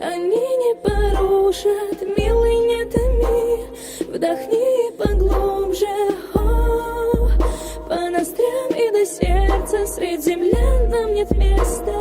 они не порушат. Милый, не томи, вдохни поглубже. О, по ноздрям и до сердца, средь землян нам нет места.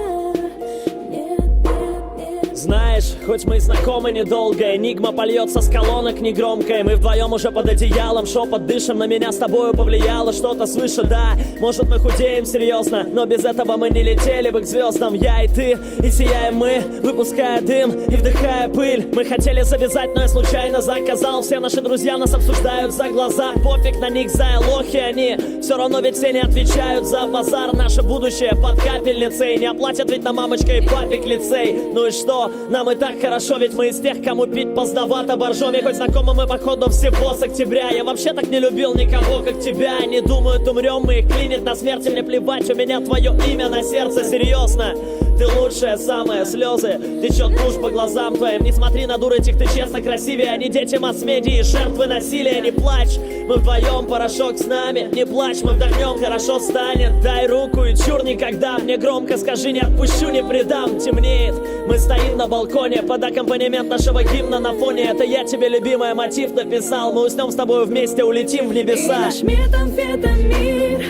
Знаешь, хоть мы и знакомы недолго, энигма польется с колонок негромкой. Мы вдвоем уже под одеялом, шепот дышим, на меня с тобою повлияло что-то свыше, да. Может, мы худеем серьезно, но без этого мы не летели бы к звездам. Я и ты, и сияем мы, выпуская дым и вдыхая пыль. Мы хотели завязать, но я случайно заказал. Все наши друзья нас обсуждают за глаза. Пофиг на них, за лохи они. Все равно ведь все не отвечают за базар. Наше будущее под капельницей. Не оплатят ведь на мамочка и папик лицей. Ну и что? Нам и так хорошо, ведь мы из тех, кому пить поздновато боржоми. Хоть знакомы мы походу всего с октября. Я вообще так не любил никого, как тебя. Не думают, умрем мы, их клинит на смерти. Мне плевать, у меня твое имя на сердце, серьезно. Ты лучшая, самая, слезы течет тушь по глазам твоим. Не смотри на дур этих, ты честно красивее. Они дети масс-медиа, жертвы насилия. Не плачь, мы вдвоем, порошок с нами. Не плачь, мы вдохнем, хорошо станет. Дай руку и чур никогда. Мне громко скажи, не отпущу, не предам. Темнеет, мы стоим на балконе под аккомпанемент нашего гимна на фоне. Это я тебе, любимая, мотив написал. Мы уснем с тобой вместе, улетим в небеса. И наш метамфетамир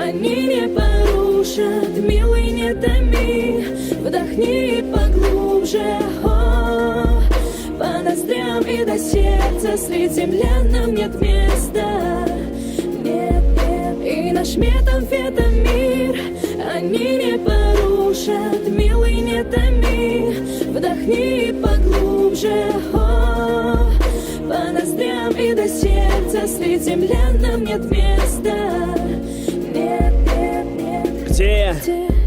они не порушат. Милый, не томи, вдохни поглубже. О, по ноздрям и до сердца, средь землян нам нет места. Нет, нет. И наш метамфетамир они не порушат. Милый, не томи, вдохни поглубже. О, по ноздрям и до сердца, средь землян нам нет места. Нет, нет, нет. Где я?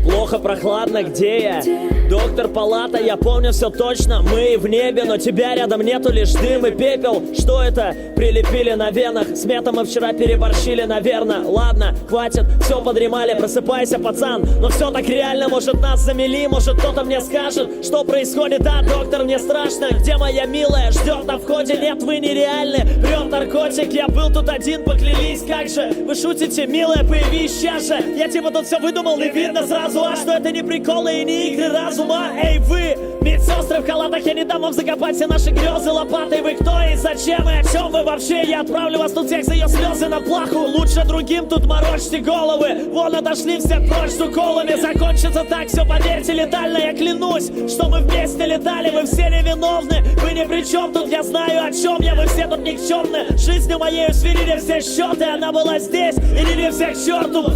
Плохо, прохладно, где я? Доктор, палата, я помню все точно. Мы в небе, но тебя рядом нету, лишь дым и пепел. Что это? Прилепили на венах. С метом мы вчера переборщили, наверное. Ладно, хватит, все подремали. Просыпайся, пацан, но все так реально. Может, нас замели, может, кто-то мне скажет, что происходит. Да, доктор, мне страшно. Где моя милая? Ждет на входе. Нет, вы нереальны. Прет наркотик, я был тут один, поклялись. Как же, вы шутите, милая, появись сейчас же. Я типа тут все выдумал, не видно сразу. А что это не приколы и не игры разума? Эй, вы, медсестры в халатах, я не дам вам закопать все наши грезы лопатой. Вы кто и зачем и о чем вы вообще? Я отправлю вас тут всех за ее слезы на плаху. Лучше другим тут морочьте головы. Вон отошли все прочь с уколами. Закончится так все, поверьте, летально. Я клянусь, что мы вместе летали. Вы все невиновны, вы ни при чем тут. Я знаю, о чем я, вы все тут никчемны. Жизнью моей сверили все счеты. Она была здесь, и не всех к черту.